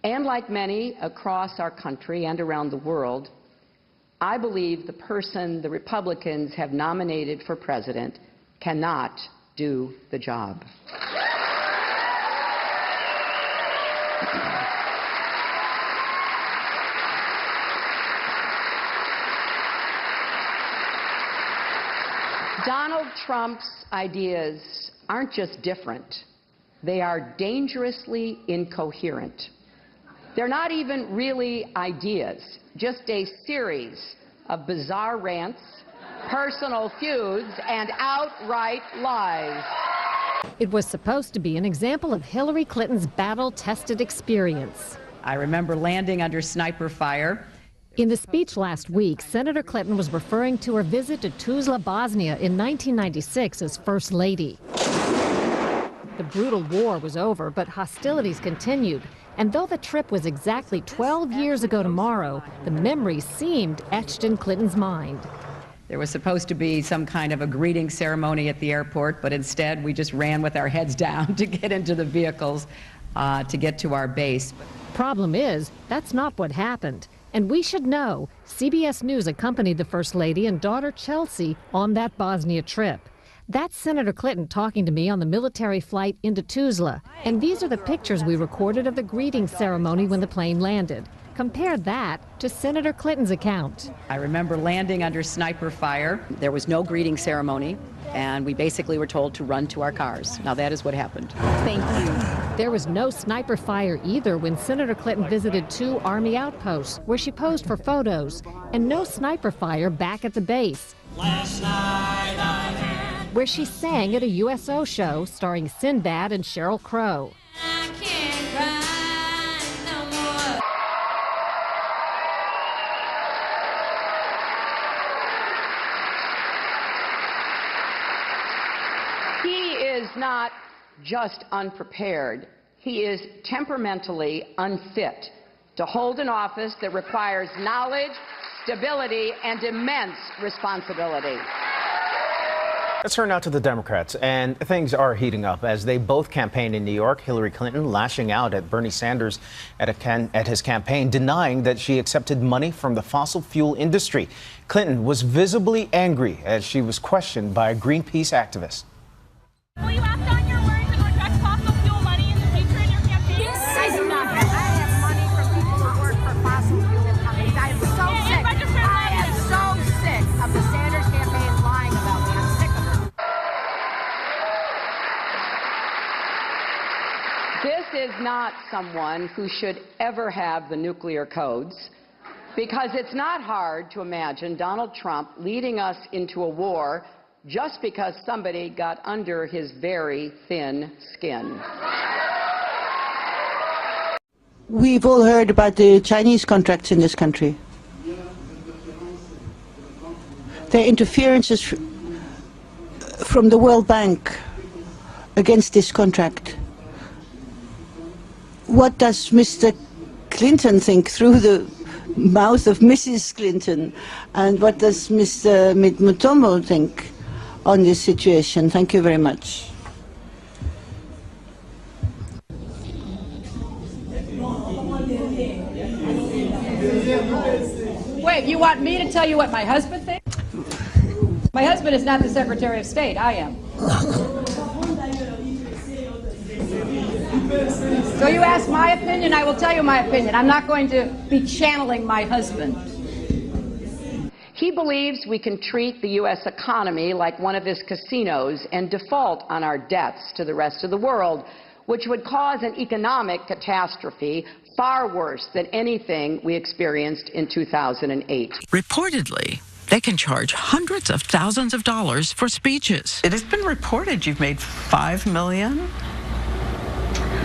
And like many across our country and around the world, I believe the person the Republicans have nominated for president cannot do the job. Donald Trump's ideas aren't just different, they are dangerously incoherent. They're not even really ideas, just a series of bizarre rants, personal feuds, and outright lies. It was supposed to be an example of Hillary Clinton's battle-tested experience. I remember landing under sniper fire. In the speech last week, Senator Clinton was referring to her visit to Tuzla, Bosnia in 1996 as First Lady. The brutal war was over, but hostilities continued. And though the trip was exactly 12 years ago tomorrow, the memories seemed etched in Clinton's mind. There was supposed to be some kind of a greeting ceremony at the airport, but instead we just ran with our heads down to get into the vehicles to get to our base. Problem is, that's not what happened. And we should know, CBS News accompanied the First Lady and daughter Chelsea on that Bosnia trip. That's Senator Clinton talking to me on the military flight into Tuzla. And these are the pictures we recorded of the greeting ceremony when the plane landed. Compare that to Senator Clinton's account. I remember landing under sniper fire. There was no greeting ceremony, and we basically were told to run to our cars. Now that is what happened. Thank you. There was no sniper fire either when Senator Clinton visited 2 Army outposts where she posed for photos, and no sniper fire back at the base, Last night I had where she sang at a USO show starring Sinbad and Sheryl Crow. I can't cry no more. He is not just unprepared. He is temperamentally unfit to hold an office that requires knowledge, stability, and immense responsibility. Let's turn now to the Democrats, and things are heating up as they both campaigned in New York. Hillary Clinton lashing out at Bernie Sanders at his campaign, denying that she accepted money from the fossil fuel industry. Clinton was visibly angry as she was questioned by a Greenpeace activist. Will you act on your words and reject fossil fuel money in the future in your campaign? Yes, I do not have. I have money from people who work for fossil fuel companies. I am so sick. I am so sick of the Sanders campaign lying about me. I'm sick of it. This is not someone who should ever have the nuclear codes, because it's not hard to imagine Donald Trump leading us into a war just because somebody got under his very thin skin. We've all heard about the Chinese contracts in this country. Their interferences from the World Bank against this contract. What does Mr. Clinton think through the mouth of Mrs. Clinton? And what does Mr. Mutombo think on this situation? Thank you very much. Wait, you want me to tell you what my husband thinks? My husband is not the Secretary of State. I am. So you ask my opinion, I will tell you my opinion. I'm not going to be channeling my husband. He believes we can treat the U.S. economy like one of his casinos and default on our debts to the rest of the world, which would cause an economic catastrophe far worse than anything we experienced in 2008. Reportedly, they can charge hundreds of thousands of dollars for speeches. It has been reported you've made $5 million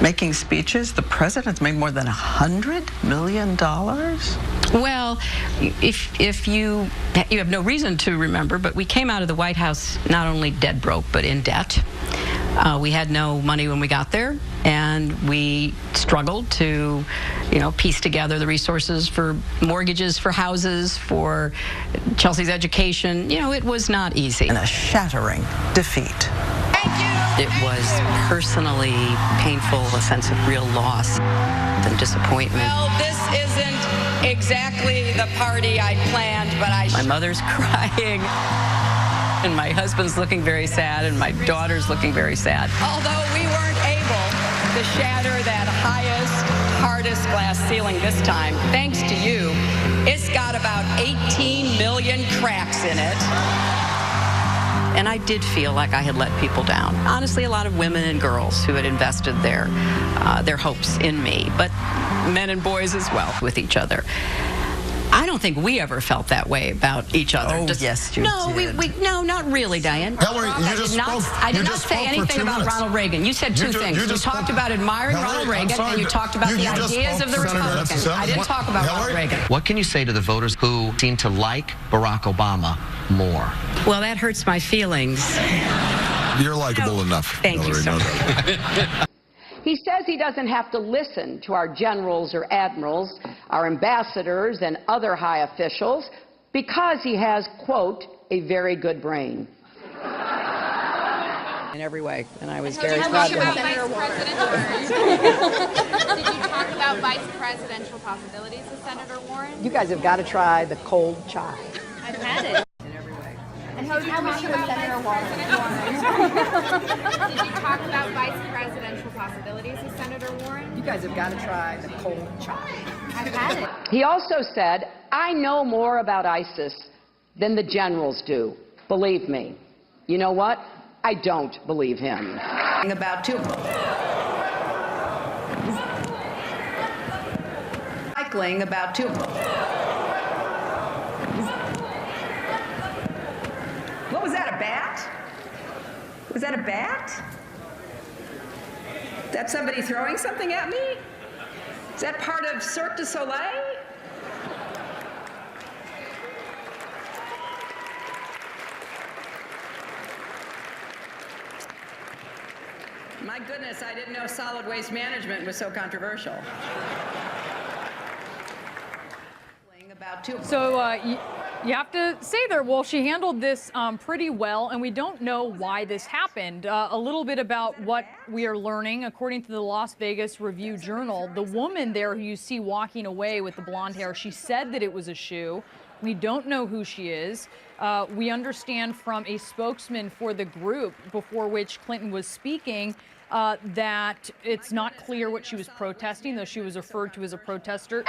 making speeches. The president's made more than $100 million. Well, if you have no reason to remember, but we came out of the White House not only dead broke, but in debt. We had no money when we got there, and we struggled to, piece together the resources for mortgages, for houses, for Chelsea's education. It was not easy. And a shattering defeat. It was personally painful, a sense of real loss. than disappointment. Well, this isn't exactly the party I'd planned, but My mother's crying, and my husband's looking very sad, and my daughter's looking very sad. although we weren't able to shatter that highest, hardest glass ceiling this time, thanks to you, it's got about 18 million cracks in it. And I did feel like I had let people down. Honestly, a lot of women and girls who had invested their hopes in me, but men and boys as well with each other. I don't think we ever felt that way about each other. Oh, yes, you no, did. No, not really, Diane. Hillary, you just spoke. I did you not just say spoke for anything 2 about minutes. Ronald Reagan. You said two things. You talked about admiring Ronald Reagan, and you talked about the ideas of the Republicans. I didn't talk about Ronald Reagan. What can you say to the voters who seem to like Barack Obama more? Well, that hurts my feelings. You're likable enough. Thank you so much. He says he doesn't have to listen to our generals or admirals, our ambassadors and other high officials, because he has, quote, a very good brain. In every way, and I was Did you talk about vice presidential possibilities with Senator Warren? You guys have got to try the cold chai. I've had it. And how much with Senator Warren? Did you talk about vice presidential possibilities with Senator Warren? You guys have got to try the cold chai. I've had it. He also said, I know more about ISIS than the generals do. Believe me. You know what? I don't believe him. about cycling about 2. What was that, a bat? Was that a bat? Is that somebody throwing something at me? Is that part of Cirque du Soleil? My goodness, I didn't know solid waste management was so controversial. So you have to say there, well, she handled this pretty well, and we don't know why this happened. A little bit about what we are learning. According to the Las Vegas Review-Journal, the woman there who you see walking away with the blonde hair, she said that it was a shoe. We don't know who she is. We understand from a spokesman for the group before which Clinton was speaking that it's not clear what she was protesting, though she was referred to as a protester.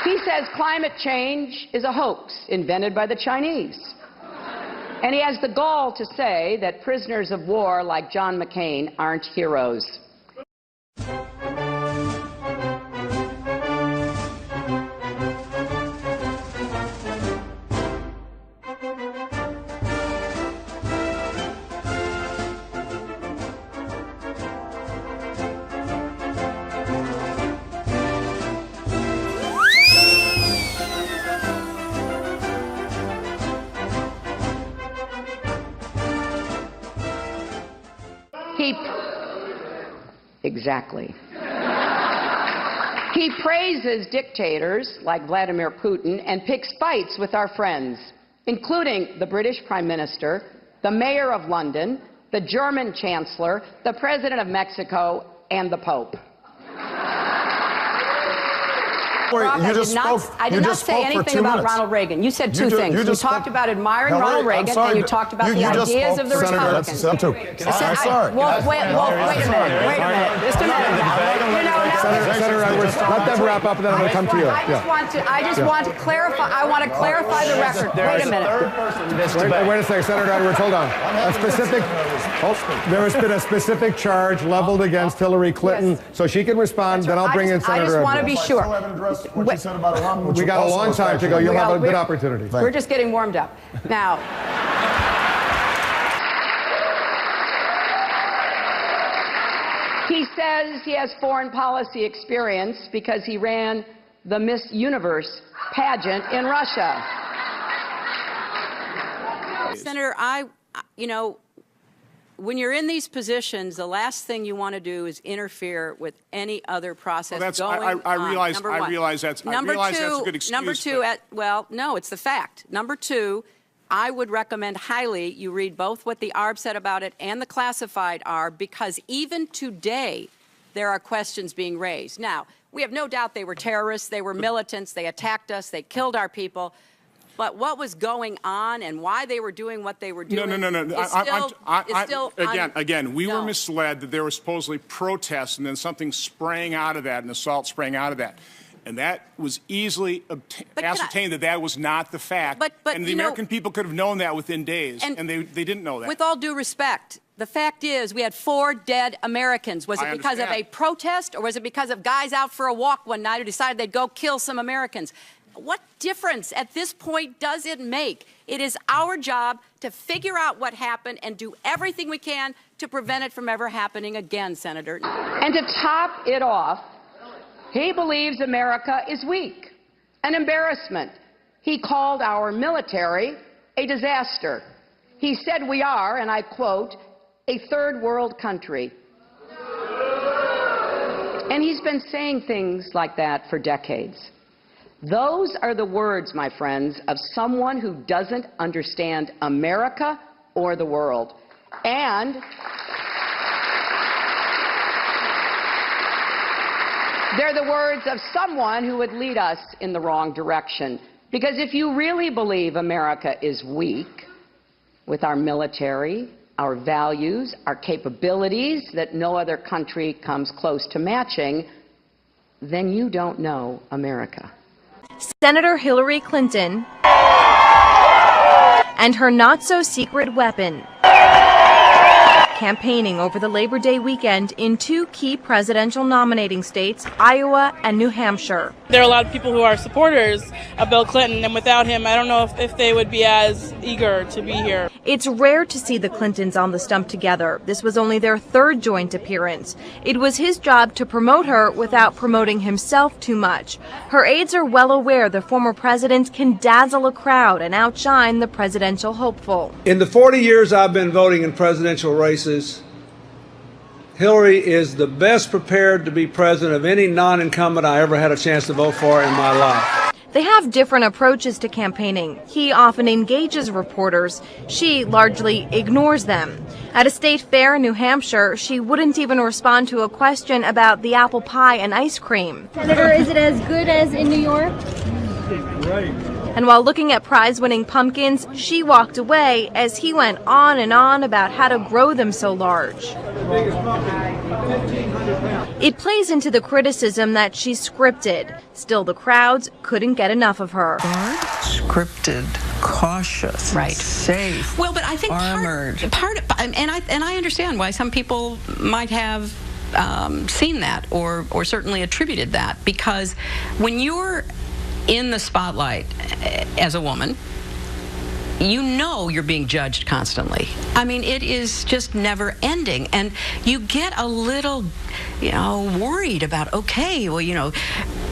He says climate change is a hoax invented by the Chinese. And he has the gall to say that prisoners of war like John McCain aren't heroes. Exactly. He praises dictators like Vladimir Putin and picks fights with our friends, including the British Prime Minister, the Mayor of London, the German Chancellor, the President of Mexico, and the Pope. I did not say anything about Ronald Reagan. You said two things. You talked about admiring Ronald Reagan, and you talked about the ideas of the Republicans. I'm sorry. Well, wait a minute. Just a minute now. Senator Edwards, let them wrap up, and then I'm going to come to you. I just want to clarify. I want to clarify the record. Wait a minute. Wait a second, Senator Edwards, hold on. There has been a specific charge leveled against Hillary Clinton, so she can respond. Then I'll bring in Senator Edwards. I just want to be sure. What you said about Obama, we got a long time to go. You'll have a good opportunity. We're just getting warmed up. Now, he says he has foreign policy experience because he ran the Miss Universe pageant in Russia. Senator, when you're in these positions, the last thing you want to do is interfere with any other process going on. I realize that's a good excuse. Number two, no, it's the fact. Number two, I would recommend highly you read both what the ARB said about it and the classified ARB, because even today there are questions being raised. Now, we have no doubt they were terrorists, they were militants, they attacked us, they killed our people. But what was going on and why they were doing what they were doing Again, we were misled that there were supposedly protests and then something sprang out of that, an assault sprang out of that. And that was easily ascertained that was not the fact. And the American people could have known that within days, and they didn't know that. With all due respect, the fact is we had 4 dead Americans. Was it because of a protest, or was it because of guys out for a walk one night who decided they'd go kill some Americans? What difference at this point does it make? It is our job to figure out what happened and do everything we can to prevent it from ever happening again, Senator. And to top it off, he believes America is weak, an embarrassment. He called our military a disaster. He said we are, and I quote, a third world country. And he's been saying things like that for decades. Those are the words, my friends, of someone who doesn't understand America or the world. And they're the words of someone who would lead us in the wrong direction. Because if you really believe America is weak, with our military, our values, our capabilities that no other country comes close to matching, then you don't know America. Senator Hillary Clinton and her not-so-secret weapon, campaigning over the Labor Day weekend in 2 key presidential nominating states, Iowa and New Hampshire. There are a lot of people who are supporters of Bill Clinton, and without him, I don't know if they would be as eager to be here. It's rare to see the Clintons on the stump together. This was only their 3rd joint appearance. It was his job to promote her without promoting himself too much. Her aides are well aware the former president can dazzle a crowd and outshine the presidential hopeful. In the 40 years I've been voting in presidential races, Hillary is the best prepared to be president of any non-incumbent I ever had a chance to vote for in my life. They have different approaches to campaigning. He often engages reporters. She largely ignores them. At a state fair in New Hampshire, she wouldn't even respond to a question about the apple pie and ice cream. Senator, is it as good as in New York? Right. And while looking at prize-winning pumpkins, she walked away as he went on and on about how to grow them so large. It plays into the criticism that she's scripted. Still, the crowds couldn't get enough of her. Scripted, cautious, right, safe. Well, but I think armored. and I understand why some people might have seen that or certainly attributed that, because when you're in the spotlight as a woman, you know you're being judged constantly. I mean, it is just never ending, and you get a little, worried about, okay, well,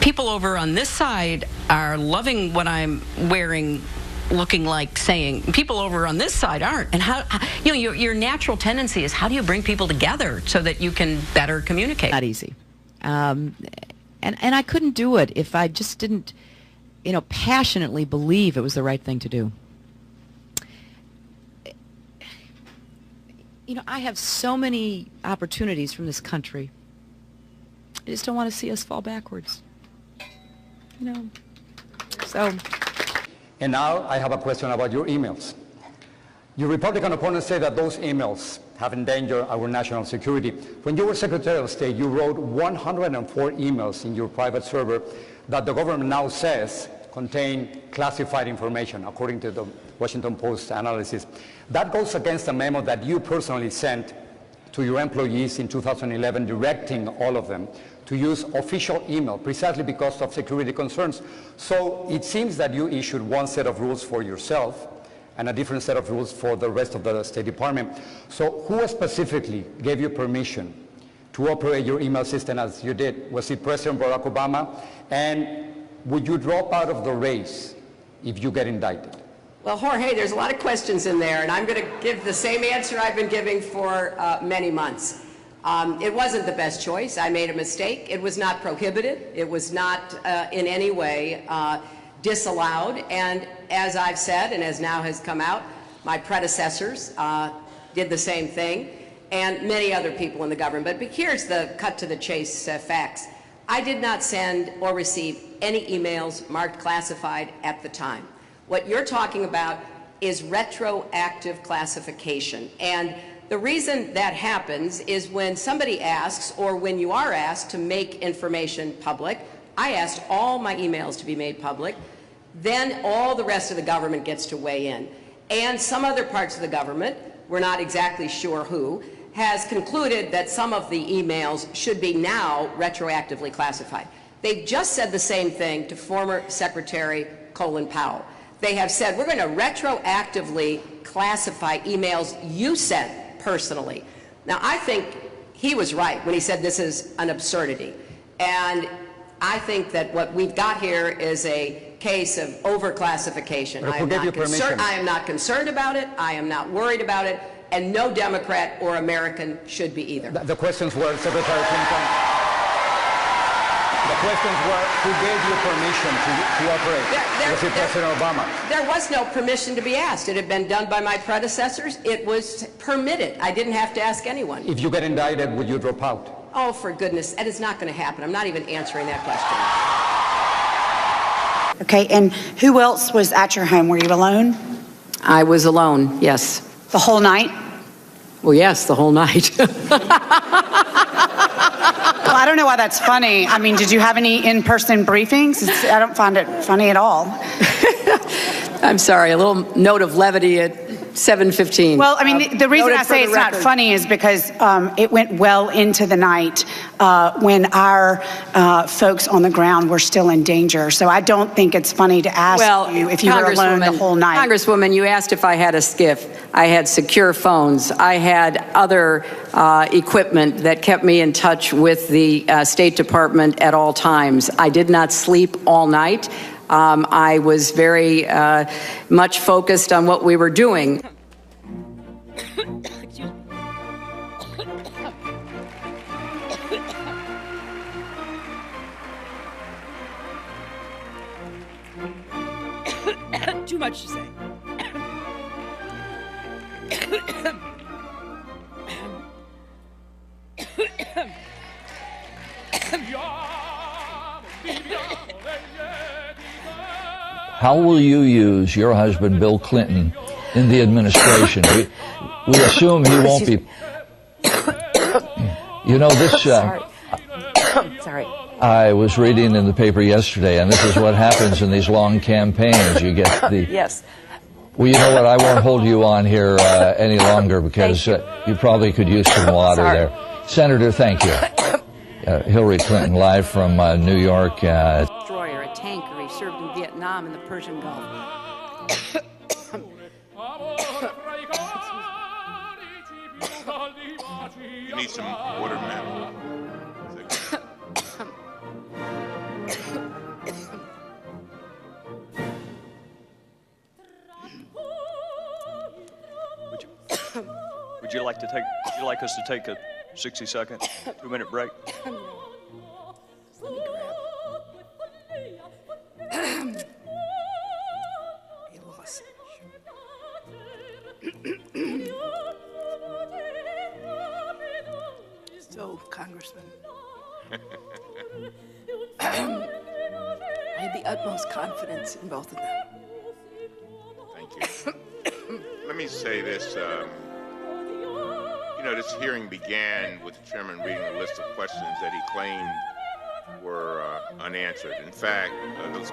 people over on this side are loving what I'm wearing, looking like, saying, people over on this side aren't. And how your natural tendency is, how do you bring people together so that you can better communicate? Not easy. And I couldn't do it if I just didn't, passionately believe it was the right thing to do. I have so many opportunities from this country. I just don't want to see us fall backwards. So. And now I have a question about your emails. Your Republican opponents say that those emails have endangered our national security. When you were Secretary of State, you wrote 104 emails in your private server that the government now says contain classified information, according to the Washington Post analysis. That goes against a memo that you personally sent to your employees in 2011, directing all of them to use official email, precisely because of security concerns. So it seems that you issued one set of rules for yourself and a different set of rules for the rest of the State Department. So who specifically gave you permission to operate your email system as you did? Was it President Barack Obama? And would you drop out of the race if you get indicted? Well, Jorge, there's a lot of questions in there, and I'm going to give the same answer I've been giving for many months. It wasn't the best choice. I made a mistake. It was not prohibited. It was not in any way disallowed. And as I've said, and as now has come out, my predecessors did the same thing, and many other people in the government. But here's the cut to the chase facts. I did not send or receive any emails marked classified at the time. What you're talking about is retroactive classification. And the reason that happens is when somebody asks, or when you are asked to make information public. I asked all my emails to be made public. Then all the rest of the government gets to weigh in. And some other parts of the government, we're not exactly sure who, has concluded that some of the emails should be now retroactively classified. They've just said the same thing to former Secretary Colin Powell. They have said, we're going to retroactively classify emails you sent personally. Now, I think he was right when he said this is an absurdity. And I think that what we've got here is a case of overclassification. I am not concerned about it. I am not worried about it. And no Democrat or American should be either. The questions were, Secretary Clinton, the questions were, who gave you permission to operate? Was it President Obama? There was no permission to be asked. It had been done by my predecessors. It was permitted. I didn't have to ask anyone. If you get indicted, would you drop out? Oh, for goodness, that is not going to happen. I'm not even answering that question. Okay, and who else was at your home? Were you alone? I was alone, yes. The whole night? Well, yes, the whole night. Well, I don't know why that's funny. I mean, did you have any in-person briefings? I don't find it funny at all. I'm sorry, a little note of levity at 7:15. Well, I mean, the reason I say it's not funny is because it went well into the night when our folks on the ground were still in danger. So I don't think it's funny to ask you if you were alone the whole night. Congresswoman, you asked if I had a skiff. I had secure phones. I had other equipment that kept me in touch with the State Department at all times. I did not sleep all night. I was very much focused on what we were doing. Too much to say. How will you use your husband, Bill Clinton, in the administration? We assume he won't be. You know, this. Sorry. I was reading in the paper yesterday, and this is what happens in these long campaigns. You get the. Yes. Well, you know what? I won't hold you on here any longer because you probably could use some water there. Senator, thank you. Hillary Clinton, live from New York. Destroyer, a tanker. He served in Vietnam and the Persian Gulf. You need some water, ma'am. Would you like us to take a 60-second, 2-minute break? So, Congressman, I had the utmost confidence in both of them. Thank you. Let me say this. You know, this hearing began with the chairman reading a list of questions that he claimed were unanswered. In fact, those